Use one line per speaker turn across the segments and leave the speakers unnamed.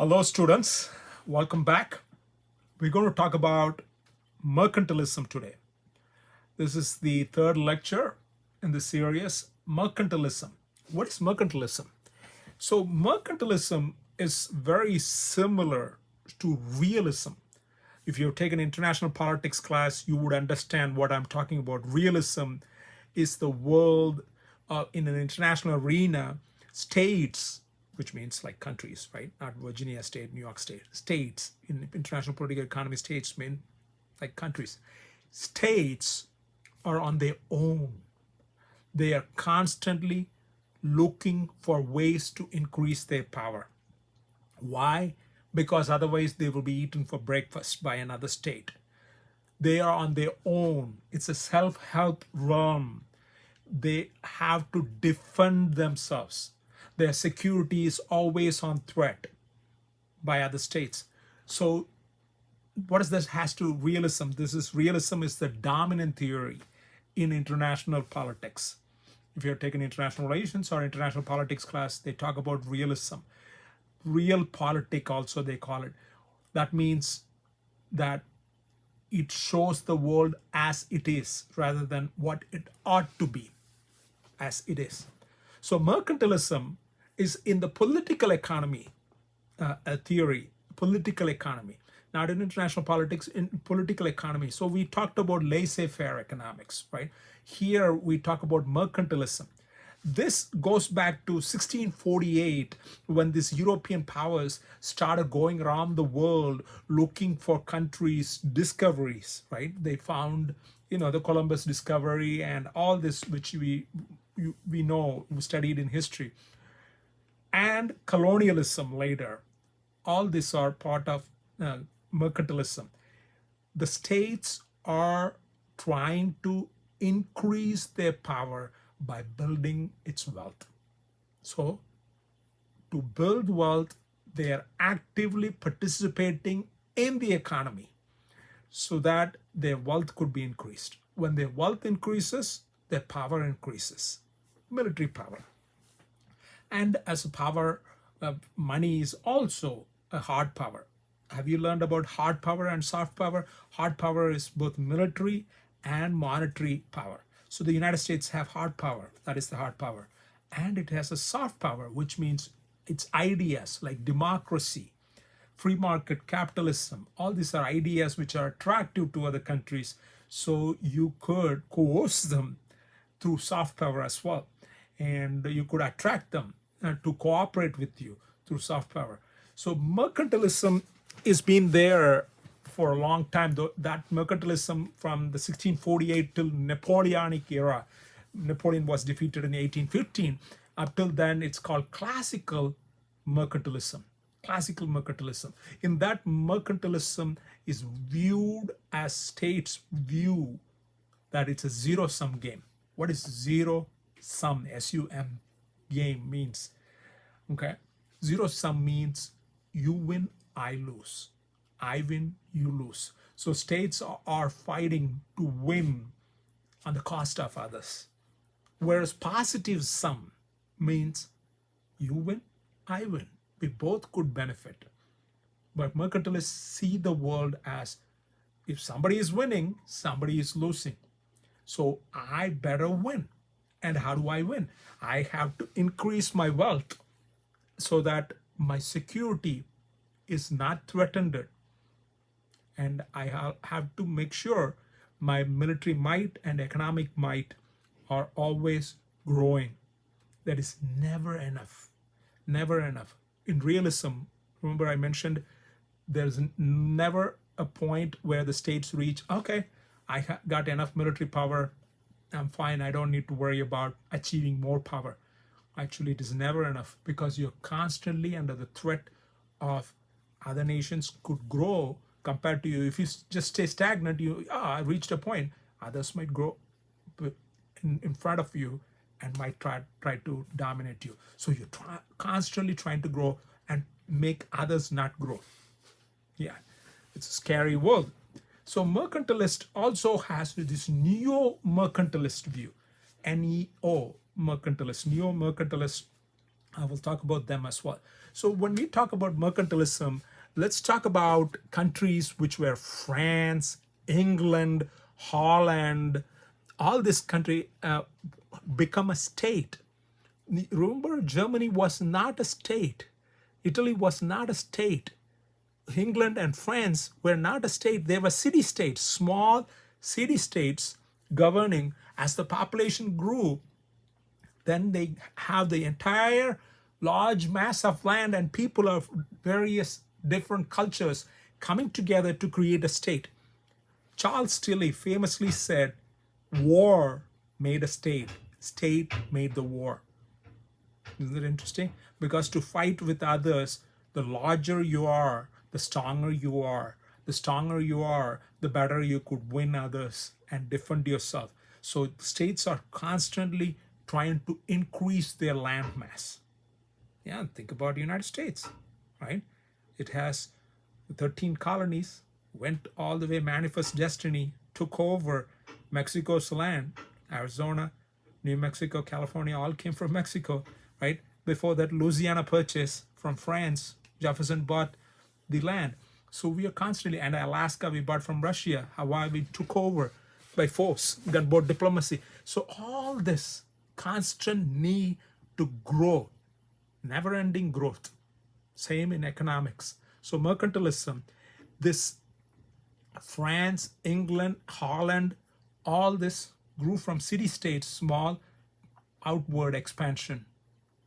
Hello, students. Welcome back. We're going to talk about mercantilism today. This is the third lecture in the series, Mercantilism. What is mercantilism? So, mercantilism is very similar to realism. If you've taken international politics class, you would understand what I'm talking about. Realism is the world in an international arena, states, which means like countries, right? Not Virginia state, New York state. States in international political economy, states mean like countries. States are on their own. They are constantly looking for ways to increase their power. Why? Because otherwise they will be eaten for breakfast by another state. They are on their own. It's a self-help realm. They have to defend themselves. Their security is always on threat by other states. So what does this has to realism? Realism is the dominant theory in international politics. If you're taking international relations or international politics class, they talk about realism. Realpolitik also they call it. That means that it shows the world as it is rather than what it ought to be as it is. So mercantilism is in the political economy a theory, political economy, not in international politics, in political economy. So we talked about laissez-faire economics, right? Here we talk about mercantilism. This goes back to 1648 when these European powers started going around the world looking for countries' discoveries, right? They found, the Columbus discovery and all this, which we know, we studied in history, and colonialism later. All these are part of mercantilism. The states are trying to increase their power by building its wealth. So, to build wealth, they are actively participating in the economy so that their wealth could be increased. When their wealth increases, their power increases, military power. And as a power, money is also a hard power. Have you learned about hard power and soft power? Hard power is both military and monetary power. So the United States have hard power, that is the hard power. And it has a soft power, which means its ideas like democracy, free market capitalism. All these are ideas which are attractive to other countries. So you could coerce them through soft power as well. And you could attract them to cooperate with you through soft power. So mercantilism has been there for a long time. That mercantilism from the 1648 till Napoleonic era. Napoleon was defeated in 1815. Up till then, it's called classical mercantilism. Classical mercantilism. In that, mercantilism is viewed as states view that it's a zero-sum game. What is zero-sum? S-U-M game means. Okay, zero-sum means you win, I lose. I win, you lose. So states are fighting to win on the cost of others. Whereas positive sum means you win, I win. We both could benefit. But mercantilists see the world as if somebody is winning, somebody is losing. So I better win. And how do I win? I have to increase my wealth so that my security is not threatened. And I have to make sure my military might and economic might are always growing. That is never enough. Never enough. In realism, remember I mentioned there's never a point where the states reach, okay, I got enough military power, I'm fine, I don't need to worry about achieving more power. Actually, it is never enough because you're constantly under the threat of other nations could grow compared to you. If you just stay stagnant, I reached a point, others might grow in front of you and might try to dominate you. So you're constantly trying to grow and make others not grow. Yeah, it's a scary world. So mercantilist also has this neo-mercantilist view, Neo mercantilist, neo-mercantilist. I will talk about them as well. So when we talk about mercantilism, let's talk about countries which were France, England, Holland, all this country become a state. Remember, Germany was not a state. Italy was not a state. England and France were not a state. They were city states, small city states governing. As the population grew, then they have the entire large mass of land and people of various different cultures coming together to create a state. Charles Tilly famously said, war made a state, state made the war. Isn't it interesting? Because to fight with others, the larger you are, the stronger you are. The stronger you are, the better you could win others and defend yourself. So states are constantly trying to increase their land mass. Yeah, think about the United States, right? It has 13 colonies, went all the way, manifest destiny, took over Mexico's land, Arizona, New Mexico, California, all came from Mexico, right? Before that, Louisiana purchase from France, Jefferson bought the land. So we are constantly, and Alaska we bought from Russia, Hawaii we took over by force, got both diplomacy. So all this constant need to grow, never-ending growth. Same in economics. So mercantilism, this France, England, Holland, all this grew from city-states, small outward expansion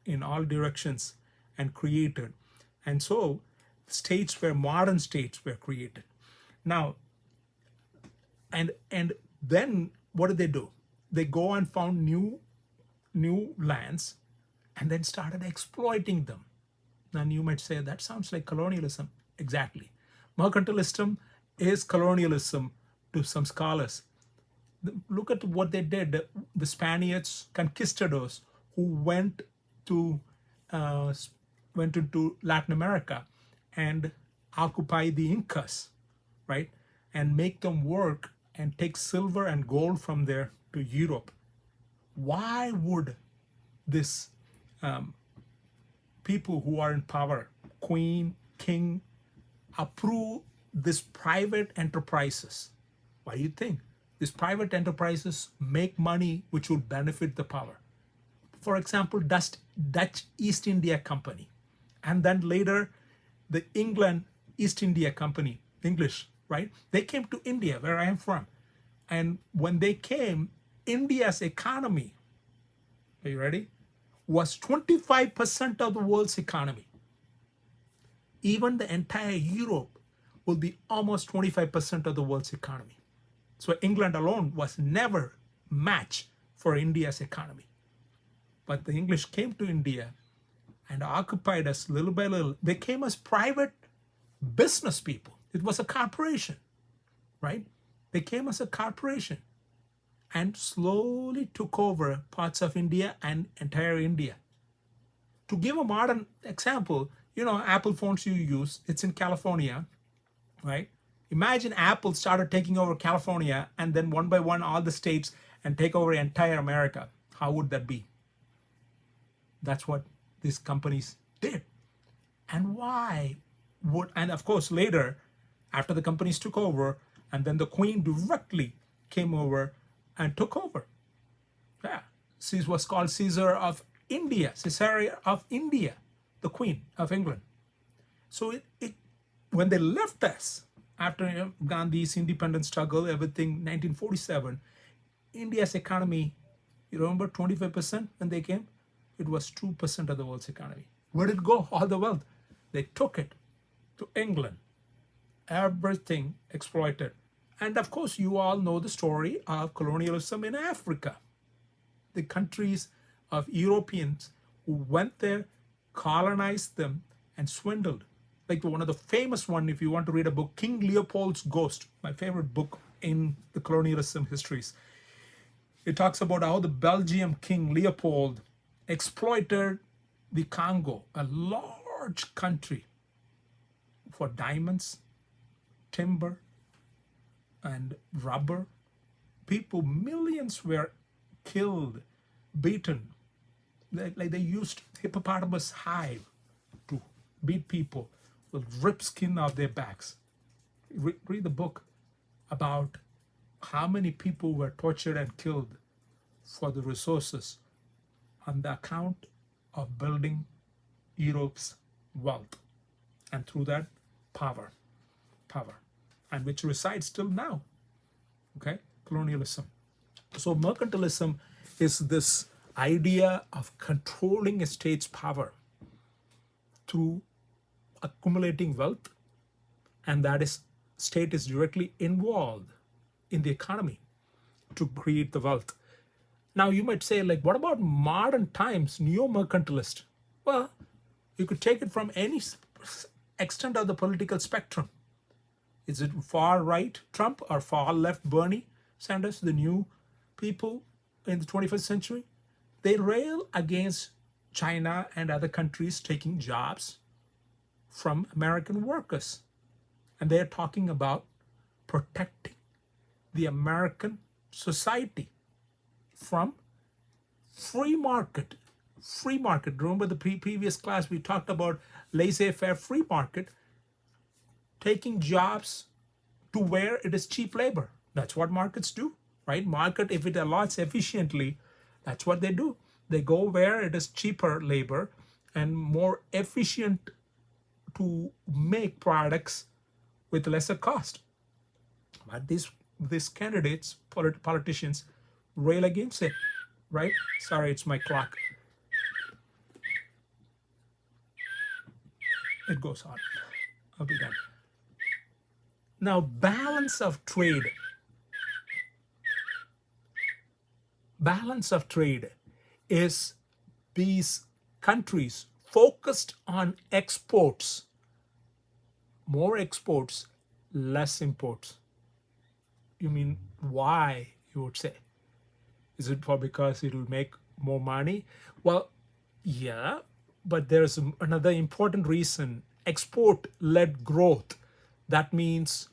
in all directions and created. And so states were modern states were created. Now, and then what did they do? They go and found new lands and then started exploiting them. And you might say that sounds like colonialism. Exactly. Mercantilism is colonialism to some scholars. Look at what they did. The Spaniards, conquistadors, who went into Latin America and occupy the Incas, right? And make them work and take silver and gold from there to Europe. Why would this people who are in power, queen, king, approve these private enterprises? Why do you think? These private enterprises make money which will benefit the power. For example, Dutch East India Company, and then later the England East India Company, English, right? They came to India, where I am from. And when they came, India's economy, are you ready? Was 25% of the world's economy. Even the entire Europe will be almost 25% of the world's economy. So England alone was never match for India's economy. But the English came to India and occupied us little by little. They came as private business people. It was a corporation, right? They came as a corporation and slowly took over parts of India and entire India. To give a modern example, Apple phones you use, it's in California, right? Imagine Apple started taking over California and then one by one all the states and take over entire America. How would that be? That's what these companies did. And why would, and of course later, after the companies took over, and then the queen directly came over and took over. Yeah, she was called Caesar of India, Caesarea of India, the queen of England. So when they left us, after Gandhi's independence struggle, everything, 1947, India's economy, you remember 25% when they came? It was 2% of the world's economy. Where did it go? All the wealth. They took it to England. Everything exploited. And of course, you all know the story of colonialism in Africa. The countries of Europeans who went there, colonized them, and swindled. Like one of the famous one, if you want to read a book, King Leopold's Ghost, my favorite book in the colonialism histories. It talks about how the Belgian King Leopold exploited the Congo, a large country, for diamonds, timber, and rubber. People, millions were killed, beaten. Like they used hippopotamus hide to beat people, will rip skin off their backs. Read the book about how many people were tortured and killed for the resources on the account of building Europe's wealth, and through that, power, and which resides till now. Okay, colonialism. So mercantilism is this idea of controlling a state's power through accumulating wealth, and that is state is directly involved in the economy to create the wealth. Now you might say, like, what about modern times, neo-mercantilist? Well, you could take it from any extent of the political spectrum. Is it far right Trump or far left Bernie Sanders, the new people in the 21st century? They rail against China and other countries taking jobs from American workers. And they're talking about protecting the American society from free market. Free market. Remember the previous class we talked about laissez-faire free market, taking jobs to where it is cheap labor. That's what markets do, right? Market, if it allots efficiently, that's what they do. They go where it is cheaper labor and more efficient to make products with lesser cost. But these candidates, politicians, rail against it, right? Sorry, it's my clock. It goes on. I'll be done. Now, balance of trade. Balance of trade is these countries focused on exports, more exports, less imports. You mean why, you would say? Is it because it'll make more money? Well, yeah, but there's another important reason, export-led growth. That means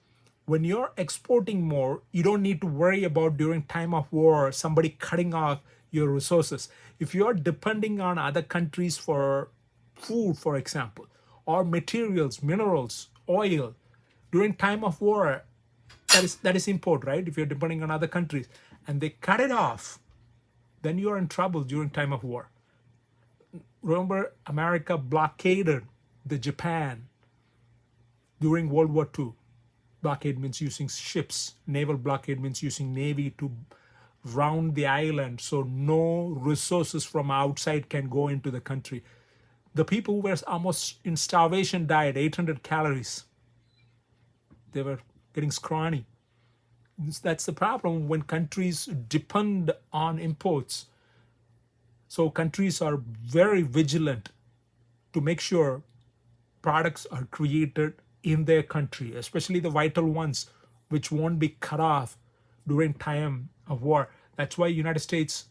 when you're exporting more, you don't need to worry about during time of war somebody cutting off your resources. If you're depending on other countries for food, for example, or materials, minerals, oil, during time of war, that is import, right? If you're depending on other countries and they cut it off, then you're in trouble during time of war. Remember, America blockaded the Japan during World War II. Blockade means using ships. Naval blockade means using navy to round the island so no resources from outside can go into the country. The people who were almost in starvation died, 800 calories. They were getting scrawny. That's the problem when countries depend on imports. So countries are very vigilant to make sure products are created in their country, especially the vital ones, which won't be cut off during time of war. That's why United States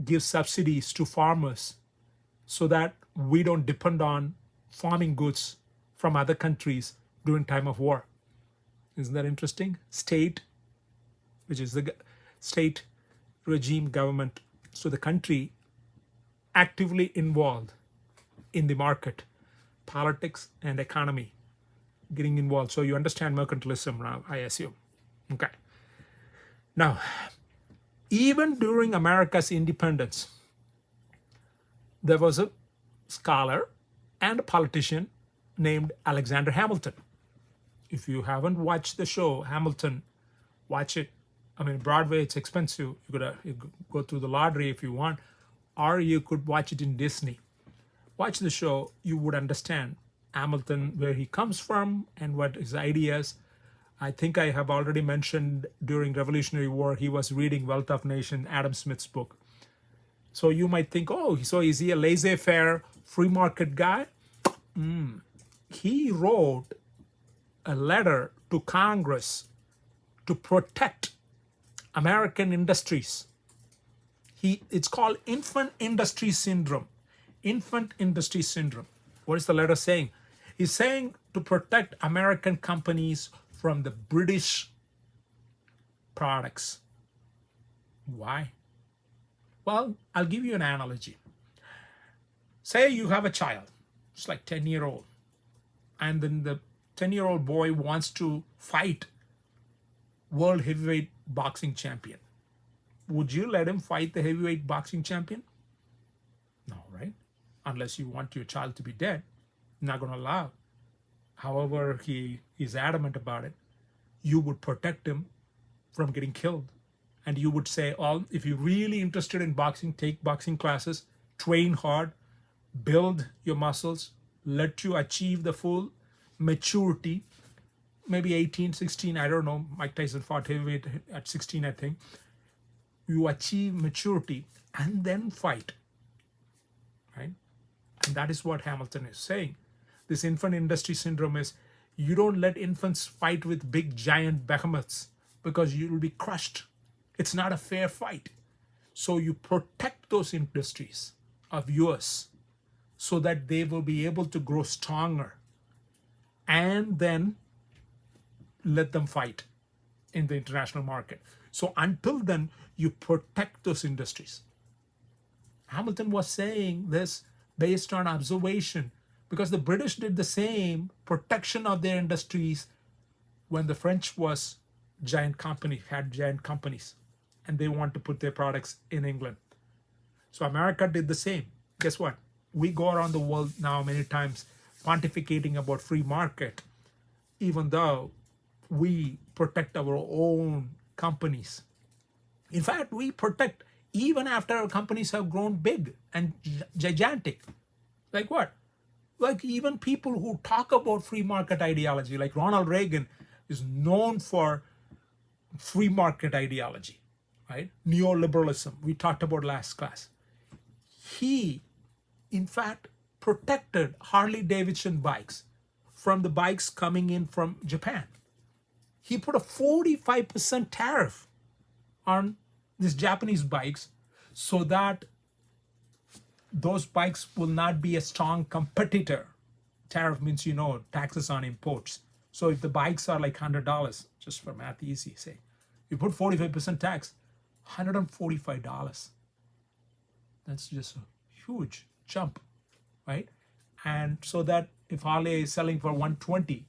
gives subsidies to farmers so that we don't depend on farming goods from other countries during time of war. Isn't that interesting? State, which is the state regime government, so the country actively involved in the market, politics, and economy, getting involved. So you understand mercantilism now, I assume. Okay. Now, even during America's independence, there was a scholar and a politician named Alexander Hamilton. If you haven't watched the show Hamilton, watch it. I mean, Broadway, it's expensive. You could go through the lottery if you want, or you could watch it in Disney. Watch the show, you would understand Hamilton, where he comes from and what his ideas. I think I have already mentioned during Revolutionary War, he was reading Wealth of Nations, Adam Smith's book. So you might think, oh, so is he a laissez-faire free market guy? He wrote a letter to Congress to protect American industries. It's called infant industry syndrome. Infant industry syndrome. What is the letter saying? He's saying to protect American companies from the British products. Why? Well, I'll give you an analogy. Say you have a child. It's like 10-year-old. And then the 10-year-old boy wants to fight world heavyweight boxing champion. Would you let him fight the heavyweight boxing champion? No, right? Unless you want your child to be dead. You're not going to allow. However, he is adamant about it. You would protect him from getting killed. And you would say, "Oh, if you're really interested in boxing, take boxing classes, train hard, build your muscles, let you achieve the full maturity, maybe 18, 16, I don't know. Mike Tyson fought heavyweight at 16, I think. You achieve maturity and then fight." Right? And that is what Hamilton is saying. This infant industry syndrome is you don't let infants fight with big giant behemoths because you will be crushed. It's not a fair fight. So you protect those industries of yours so that they will be able to grow stronger, and then let them fight in the international market. So until then, you protect those industries. Hamilton was saying this based on observation, because the British did the same protection of their industries when the French was had giant companies, and they want to put their products in England. So America did the same. Guess what? We go around the world now many times pontificating about free market, even though we protect our own companies. In fact, we protect even after our companies have grown big and gigantic. Like what? Like even people who talk about free market ideology, like Ronald Reagan is known for free market ideology, right? Neoliberalism, we talked about last class. He, in fact, protected Harley Davidson bikes from the bikes coming in from Japan. He put a 45% tariff on these Japanese bikes so that those bikes will not be a strong competitor. Tariff means, taxes on imports. So if the bikes are like $100, just for math easy, say, you put 45% tax, $145. That's just a huge jump, right? And so that if Harley is selling for 120,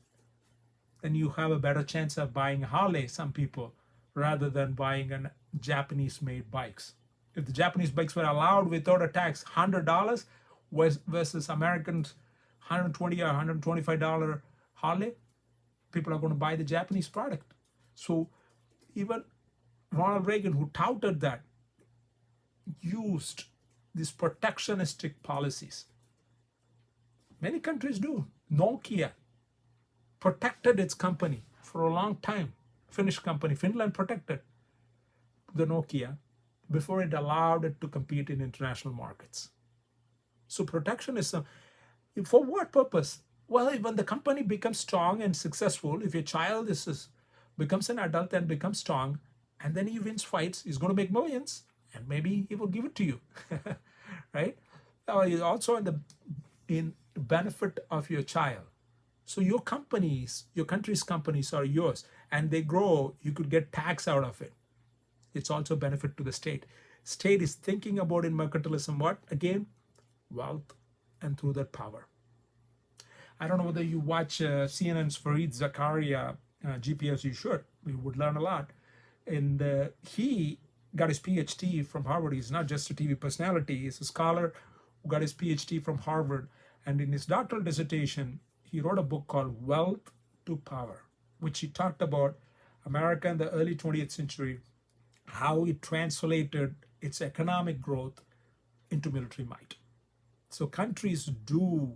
then you have a better chance of buying a Harley, some people, rather than buying a Japanese-made bikes. If the Japanese bikes were allowed without a tax, $100 versus Americans' $120 or $125 Harley, people are going to buy the Japanese product. So even Ronald Reagan, who touted that, used these protectionistic policies. Many countries do. Nokia protected its company for a long time. Finnish company, Finland protected the Nokia before it allowed it to compete in international markets. So protectionism, for what purpose? Well, when the company becomes strong and successful, if your child becomes an adult and becomes strong, and then he wins fights, he's going to make millions, and maybe he will give it to you, right? Also in benefit of your child. So your companies, your country's companies are yours, and they grow, you could get tax out of it. It's also a benefit to the state. State is thinking about in mercantilism what? Again, wealth, and through that power. I don't know whether you watch CNN's Fareed Zakaria GPS. You should. You would learn a lot. And he got his PhD from Harvard. He's not just a TV personality. He's a scholar who got his PhD from Harvard. And in his doctoral dissertation, he wrote a book called Wealth to Power, which he talked about America in the early 20th century, how it translated its economic growth into military might. So countries do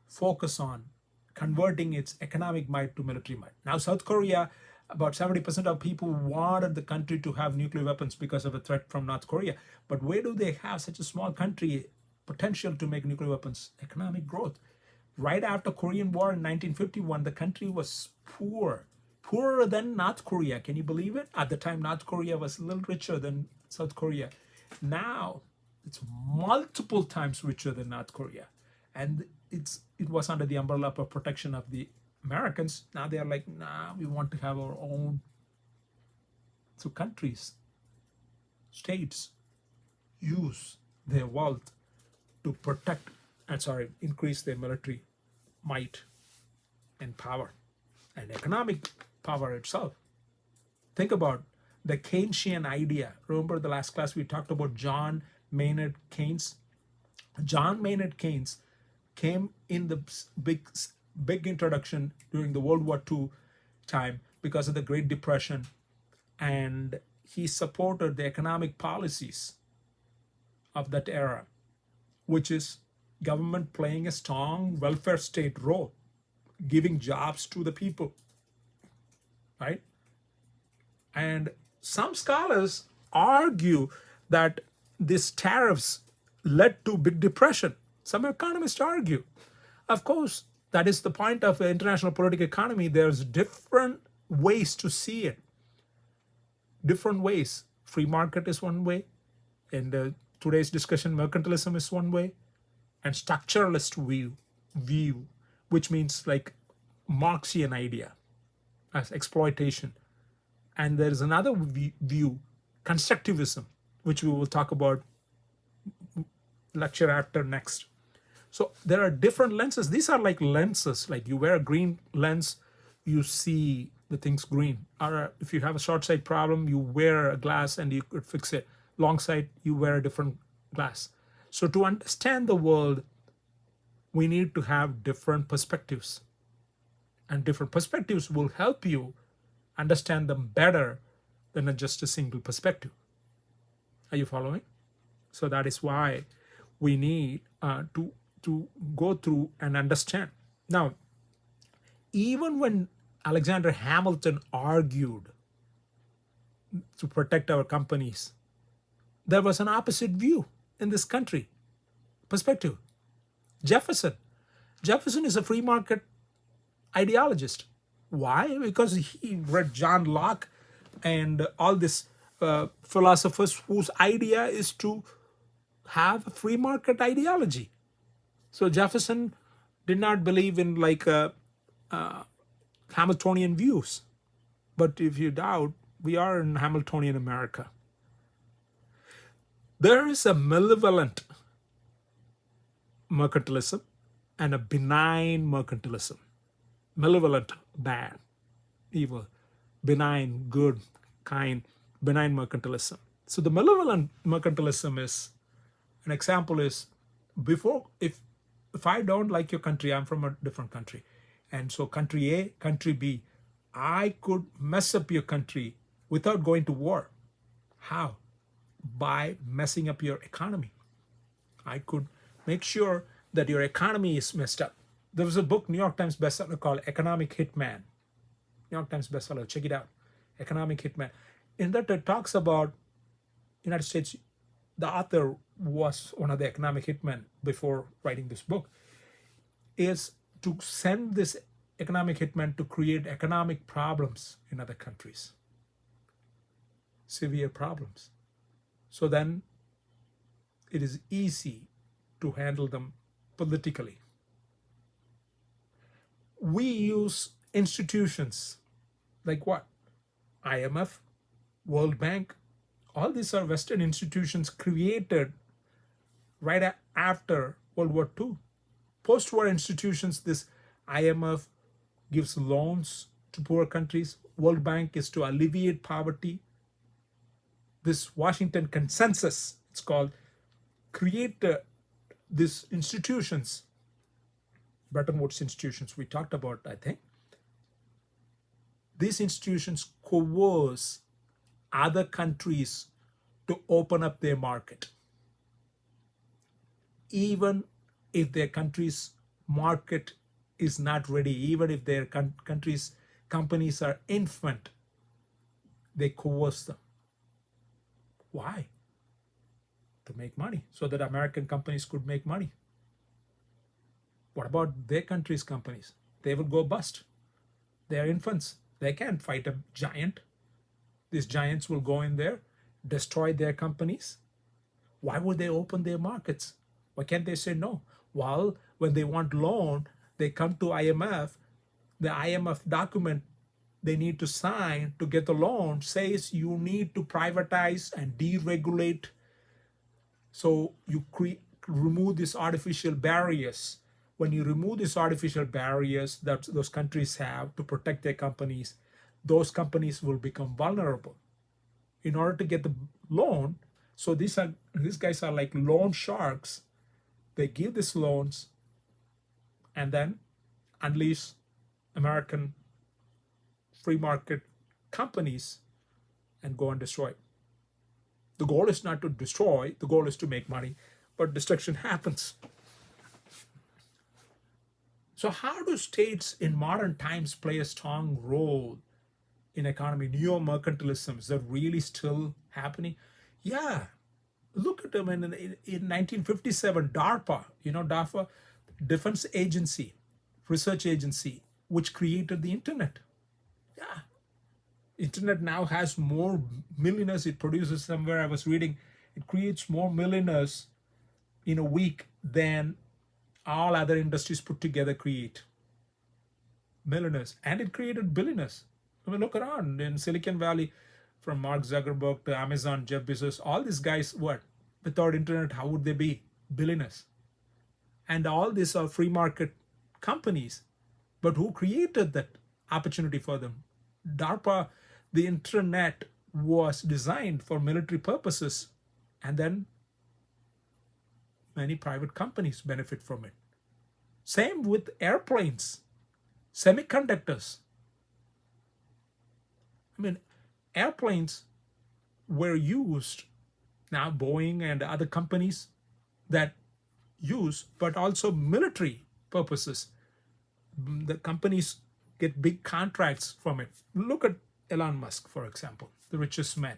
focus on converting its economic might to military might. Now, South Korea, about 70% of people wanted the country to have nuclear weapons because of a threat from North Korea. But where do they have such a small country potential to make nuclear weapons? Economic growth. Right after Korean War in 1951, the country was poorer than North Korea. Can you believe it? At the time, North Korea was a little richer than South Korea. Now, it's multiple times richer than North Korea. And it was under the umbrella of protection of the Americans. Now they're like, nah, we want to have our own. So countries, states use their wealth to protect increase their military might and power and economic power itself. Think about the Keynesian idea. Remember the last class we talked about John Maynard Keynes? John Maynard Keynes came in the big introduction during the World War II time because of the Great Depression, and he supported the economic policies of that era, which is government playing a strong welfare state role, giving jobs to the people, right? And some scholars argue that these tariffs led to big depression. Some economists argue. Of course, that is the point of international political economy. There's different ways to see it. Different ways. Free market is one way, and today's discussion, mercantilism is one way, and structuralist view, which means like Marxian idea as exploitation. And there is another view, constructivism, which we will talk about lecture after next. So there are different lenses. These are like lenses. Like you wear a green lens, you see the things green. Or if you have a short sight problem, you wear a glass and you could fix it. Long sight, you wear a different glass. So to understand the world, we need to have different perspectives. And different perspectives will help you understand them better than just a single perspective. Are you following? So that is why we need to go through and understand. Now, even when Alexander Hamilton argued to protect our companies, there was an opposite view in this country, perspective. Jefferson is a free market ideologist. Why? Because he read John Locke and all these philosophers whose idea is to have a free market ideology. So Jefferson did not believe in like Hamiltonian views. But if you doubt, we are in Hamiltonian America. There is a malevolent mercantilism and a benign mercantilism. Malevolent, bad, evil. Benign, good, kind, benign mercantilism. So the malevolent mercantilism is, an example is, before, if I don't like your country, I'm from a different country. And so country A, country B, I could mess up your country without going to war. How? By messing up your economy. I could make sure that your economy is messed up. There was a book, New York Times bestseller, called Economic Hitman. New York Times bestseller, check it out. Economic Hitman. In that it talks about United States. The author was one of the economic hitmen before writing this book, is to send this economic hitman to create economic problems in other countries. Severe problems. So then it is easy to handle them politically. We use institutions like what? IMF, World Bank, all these are Western institutions created right after World War II. Post-war institutions, this IMF gives loans to poor countries. World Bank is to alleviate poverty. This Washington Consensus, it's called, created these institutions. Bretton Woods institutions we talked about, I think. These institutions coerce other countries to open up their market. Even if their country's market is not ready, even if their country's companies are infant, they coerce them. Why? To make money, so that American companies could make money. What about their country's companies? They will go bust. They are infants. They can't fight a giant. These giants will go in there, destroy their companies. Why would they open their markets? Why can't they say no? Well, when they want loan, they come to IMF. The IMF document they need to sign to get the loan says you need to privatize and deregulate. So you remove these artificial barriers. When you remove these artificial barriers that those countries have to protect their companies, those companies will become vulnerable in order to get the loan. So these guys are like loan sharks. They give these loans and then unleash American free market companies and go and destroy. The goal is not to destroy, the goal is to make money, but destruction happens. So, how do states in modern times play a strong role in economy? Neo-mercantilism, is that really still happening? Yeah. Look at them in 1957, DARPA, DARPA, Defense Agency, Research Agency, which created the internet. Yeah. Internet now has more millionaires it produces. Somewhere I was reading, it creates more millionaires in a week than all other industries put together create. Millionaires. And it created billionaires. I mean, look around in Silicon Valley, from Mark Zuckerberg to Amazon, Jeff Bezos, all these guys, what? Without internet, how would they be? Billionaires. And all these are free market companies. But who created that opportunity for them? DARPA, the internet was designed for military purposes, and then many private companies benefit from it. Same with airplanes, semiconductors. I mean, airplanes were used, now Boeing and other companies that use, but also military purposes. The companies get big contracts from it. Look at Elon Musk, for example, the richest man.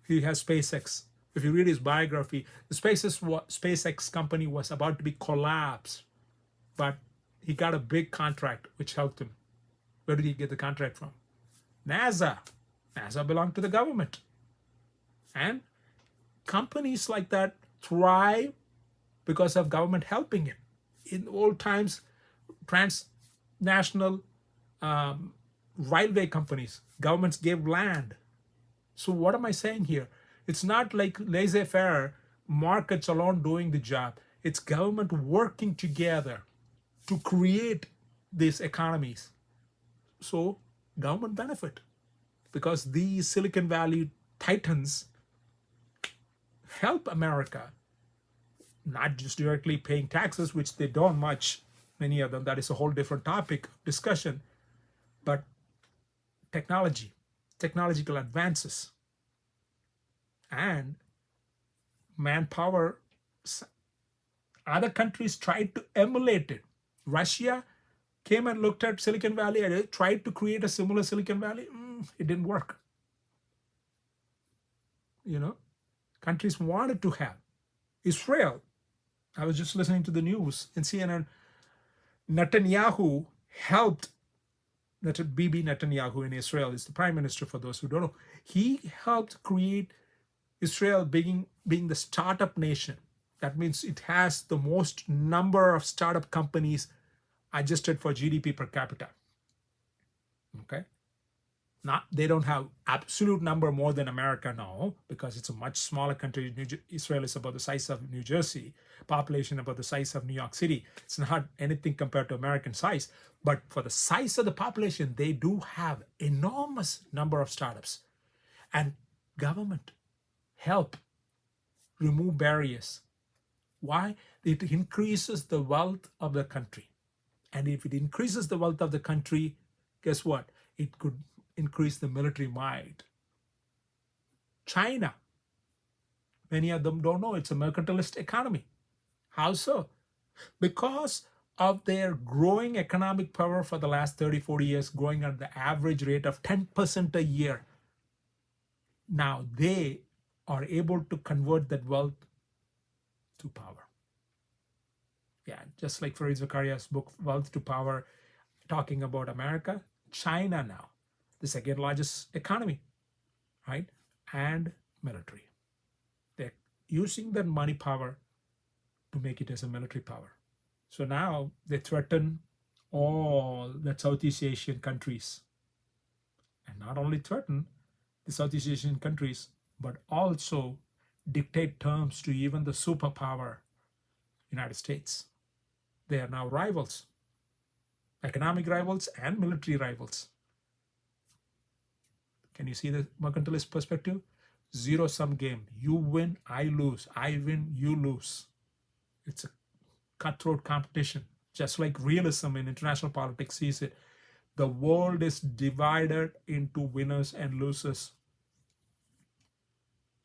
He has SpaceX. If you read his biography, the SpaceX company was about to be collapsed, but he got a big contract which helped him. Where did he get the contract from? NASA. NASA belonged to the government. And companies like that thrive because of government helping it. In old times, transnational railway companies, governments gave land. So what am I saying here? It's not like laissez-faire, markets alone doing the job. It's government working together to create these economies. So government benefit because these Silicon Valley titans help America, not just directly paying taxes, which they don't much, many of them. That is a whole different topic of discussion. But technology, technological advances, and manpower. Other countries tried to emulate it. Russia came and looked at Silicon Valley and tried to create a similar Silicon Valley. It didn't work. Countries wanted to have. Israel, I was just listening to the news in CNN. Netanyahu helped, Bibi Netanyahu in Israel is the prime minister for those who don't know. He helped create Israel being the startup nation. That means it has the most number of startup companies adjusted for GDP per capita. Okay. They don't have absolute number more than America now because it's a much smaller country. Israel is about the size of New Jersey, population about the size of New York City. It's not anything compared to American size, but for the size of the population, they do have enormous number of startups, and government help remove barriers. Why? It increases the wealth of the country, and if it increases the wealth of the country, guess what? It could increase the military might. China, many of them don't know, it's a mercantilist economy. How so? Because of their growing economic power for the last 30, 40 years, growing at the average rate of 10% a year. Now they are able to convert that wealth to power. Yeah, just like Fareed Zakaria's book, Wealth to Power, talking about America, China now, the second largest economy, right? And military. They're using that money power to make it as a military power. So now they threaten all the Southeast Asian countries. And not only threaten the Southeast Asian countries, but also dictate terms to even the superpower United States. They are now rivals, economic rivals and military rivals. Can you see the mercantilist perspective? Zero sum game. You win, I lose. I win, you lose. It's a cutthroat competition, just like realism in international politics sees it. The world is divided into winners and losers.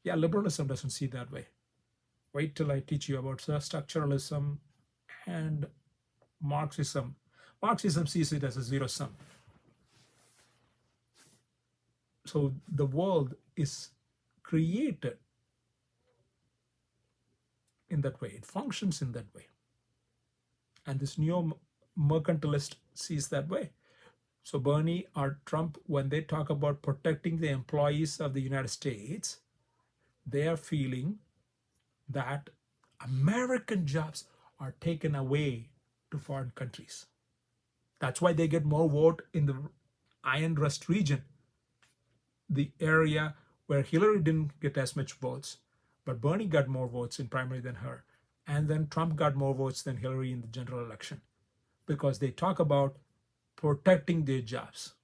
Yeah, liberalism doesn't see that way. Wait till I teach you about structuralism and Marxism. Marxism sees it as a zero sum. So the world is created in that way, it functions in that way. And this neo mercantilist sees that way. So Bernie or Trump, when they talk about protecting the employees of the United States, they are feeling that American jobs are taken away to foreign countries. That's why they get more vote in the Iron Rust region, the area where Hillary didn't get as much votes, but Bernie got more votes in primary than her. And then Trump got more votes than Hillary in the general election because they talk about protecting their jobs.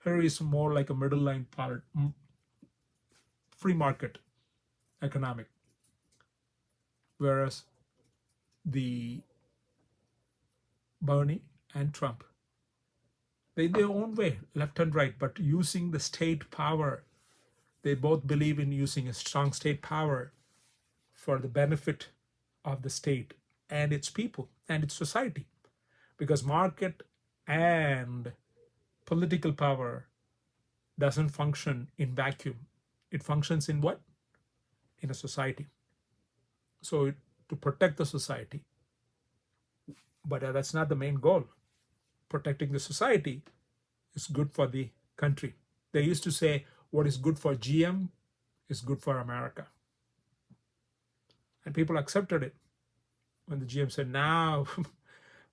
Hillary is more like a middle line free market economic, whereas the Bernie and Trump, they their own way, left and right, but using the state power. They both believe in using a strong state power for the benefit of the state and its people and its society. Because market and political power doesn't function in vacuum. It functions in what? In a society. So to protect the society. But that's not the main goal. Protecting the society is good for the country. They used to say, what is good for GM is good for America. And people accepted it. When the GM said, now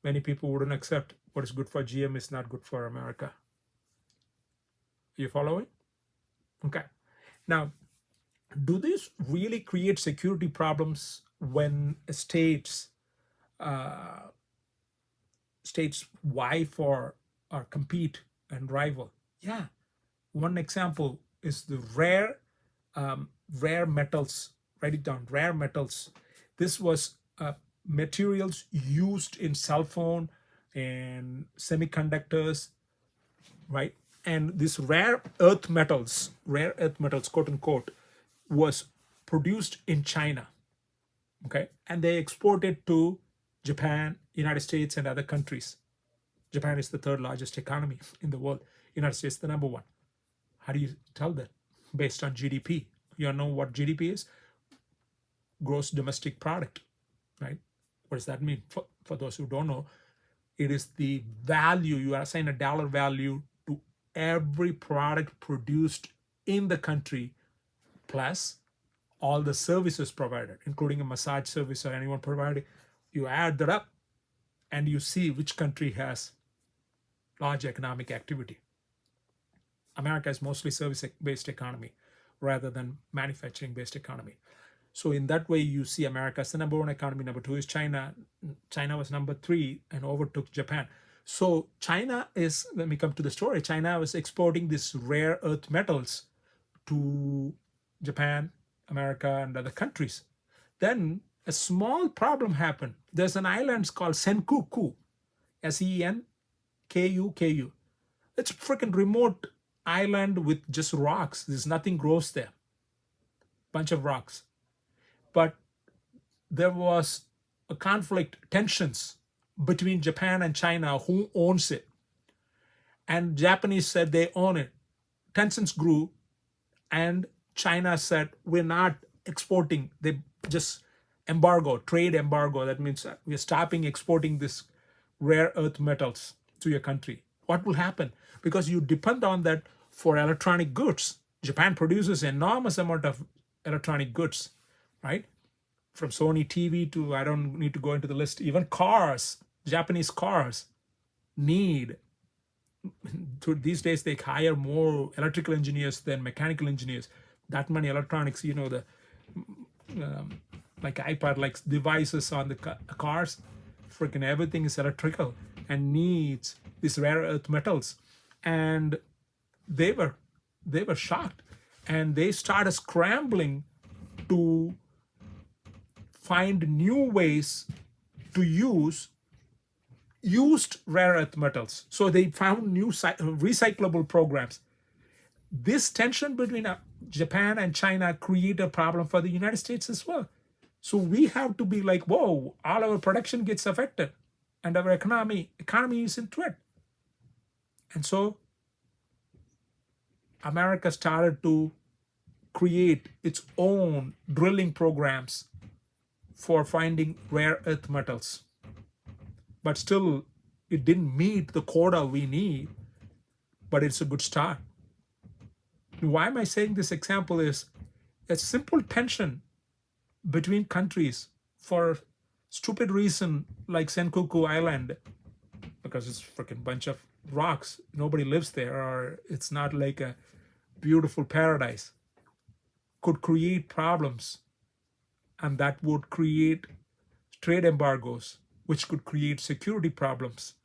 many people wouldn't accept what is good for GM is not good for America. Are you following? Okay. Now, do these really create security problems when states vie for or compete and rival? Yeah. One example is the rare metals. Write it down. Rare metals. This was materials used in cell phone and semiconductors, right? And this rare earth metals, quote unquote, was produced in China. Okay, and they exported to Japan, United States, and other countries. Japan is the third largest economy in the world. United States the number one. How do you tell that? Based on GDP. You know what GDP is? Gross domestic product, right? What does that mean? For those who don't know, it is the value, you assign a dollar value to every product produced in the country, plus all the services provided, including a massage service or anyone providing. You add that up and you see which country has large economic activity. America is mostly service-based economy rather than manufacturing-based economy. So in that way, you see America as the number one economy. Number two is China. China was number three and overtook Japan. So China is, let me come to the story. China was exporting these rare earth metals to Japan, America, and other countries. Then a small problem happened. There's an island called Senkaku, Senkuku. It's a freaking remote island with just rocks. There's nothing grows there. Bunch of rocks. But there was a conflict, tensions between Japan and China, who owns it. And Japanese said they own it. Tensions grew, and China said, we're not exporting. They just trade embargo. That means we're stopping exporting this rare earth metals to your country. What will happen? Because you depend on that for electronic goods. Japan produces enormous amount of electronic goods, right? From Sony TV to, I don't need to go into the list, even cars, Japanese cars need, these days they hire more electrical engineers than mechanical engineers. That many electronics, the like iPad, like devices on the cars. Freaking everything is electrical and needs these rare earth metals. And they were they were shocked, and they started scrambling to find new ways to use used rare earth metals. So they found new recyclable programs. This tension between Japan and China create a problem for the United States as well. So we have to be like, whoa, all our production gets affected, and our economy is in threat. And so America started to create its own drilling programs for finding rare earth metals. But still, it didn't meet the quota we need, but it's a good start. Why am I saying this example is a simple tension between countries for stupid reason like Senkaku Island, because it's a freaking bunch of rocks. Nobody lives there, or it's not like a beautiful paradise, could create problems, and that would create trade embargoes, which could create security problems.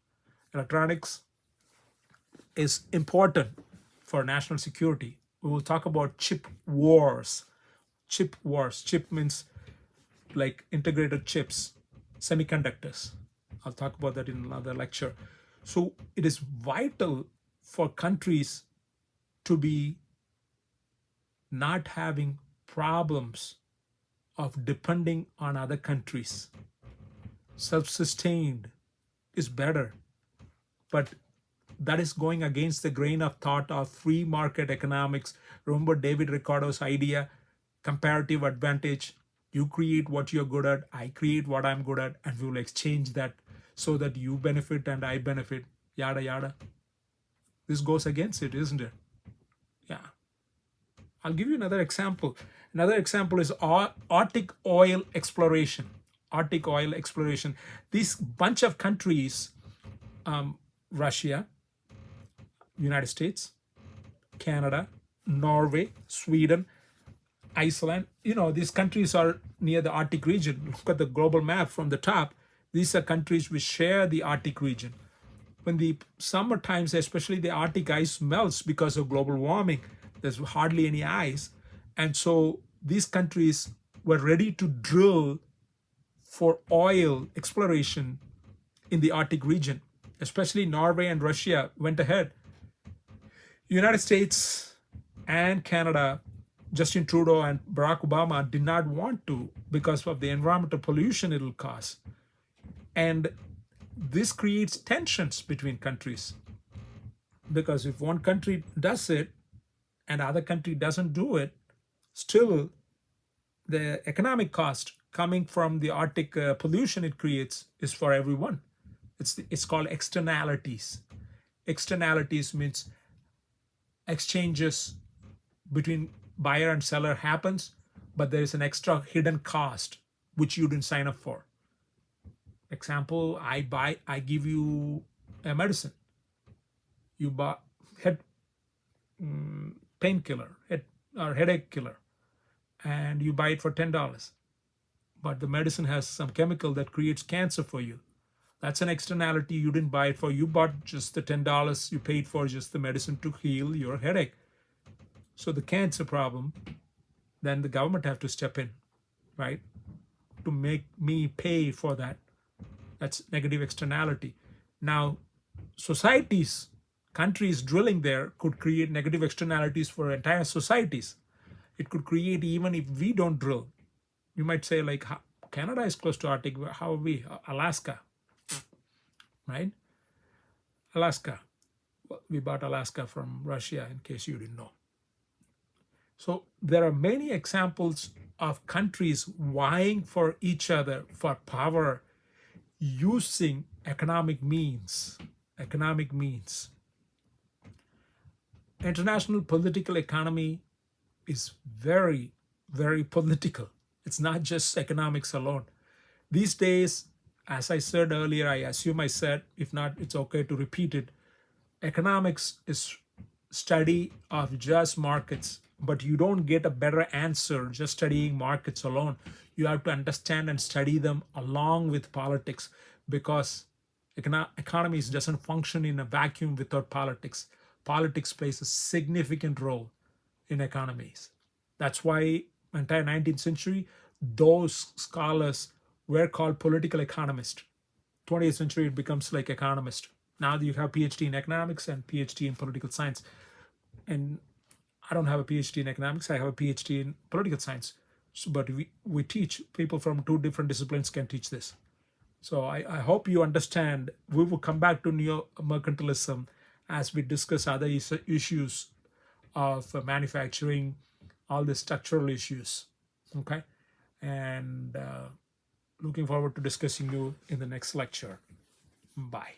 Electronics is important for national security. We will talk about chip wars. Chip wars. Chip means like integrated chips, semiconductors. I'll talk about that in another lecture. So it is vital for countries to be not having problems of depending on other countries. Self-sustained is better, but that is going against the grain of thought of free market economics. Remember David Ricardo's idea, comparative advantage. You create what you're good at, I create what I'm good at, and we will exchange that so that you benefit and I benefit, yada yada. This goes against it, isn't it? Yeah. I'll give you another example. Another example is Arctic oil exploration. Arctic oil exploration. These bunch of countries, Russia, United States, Canada, Norway, Sweden, Iceland, these countries are near the Arctic region. Look at the global map from the top. These are countries which share the Arctic region. When the summer times, especially the Arctic ice melts because of global warming, there's hardly any ice. And so these countries were ready to drill for oil exploration in the Arctic region. Especially Norway and Russia went ahead. United States and Canada, Justin Trudeau and Barack Obama did not want to because of the environmental pollution it will cause. And this creates tensions between countries. Because if one country does it and the other country doesn't do it, still the economic cost coming from the Arctic pollution it creates is for everyone. It's called externalities. Externalities means exchanges between buyer and seller happens, but there is an extra hidden cost which you didn't sign up for. Example, I give you a medicine. You buy painkiller, or headache killer, and you buy it for $10. But the medicine has some chemical that creates cancer for you. That's an externality you didn't buy it for. You bought just the $10 you paid for just the medicine to heal your headache. So the cancer problem, then the government have to step in, right? To make me pay for that. That's negative externality. Now, societies, countries drilling there could create negative externalities for entire societies. It could create even if we don't drill. You might say like, Canada is close to Arctic. How are we? Alaska, right? Alaska. We bought Alaska from Russia, in case you didn't know. So there are many examples of countries vying for each other for power using economic means. Economic means. International political economy is very, very political. It's not just economics alone. These days, as I said earlier, I assume I said, if not, it's okay to repeat it. Economics is study of just markets but you don't get a better answer just studying markets alone. You have to understand and study them along with politics, because economies doesn't function in a vacuum without politics. Politics plays a significant role in economies. That's why entire 19th century, those scholars were called political economists. 20th century, it becomes like economist. Now you have PhD in economics and PhD in political science. And I don't have a PhD in economics. I have a PhD in political science. So, but we teach people from two different disciplines can teach this. So I hope you understand. We will come back to neo mercantilism as we discuss other issues of manufacturing, all the structural issues. Okay. And looking forward to discussing you in the next lecture. Bye.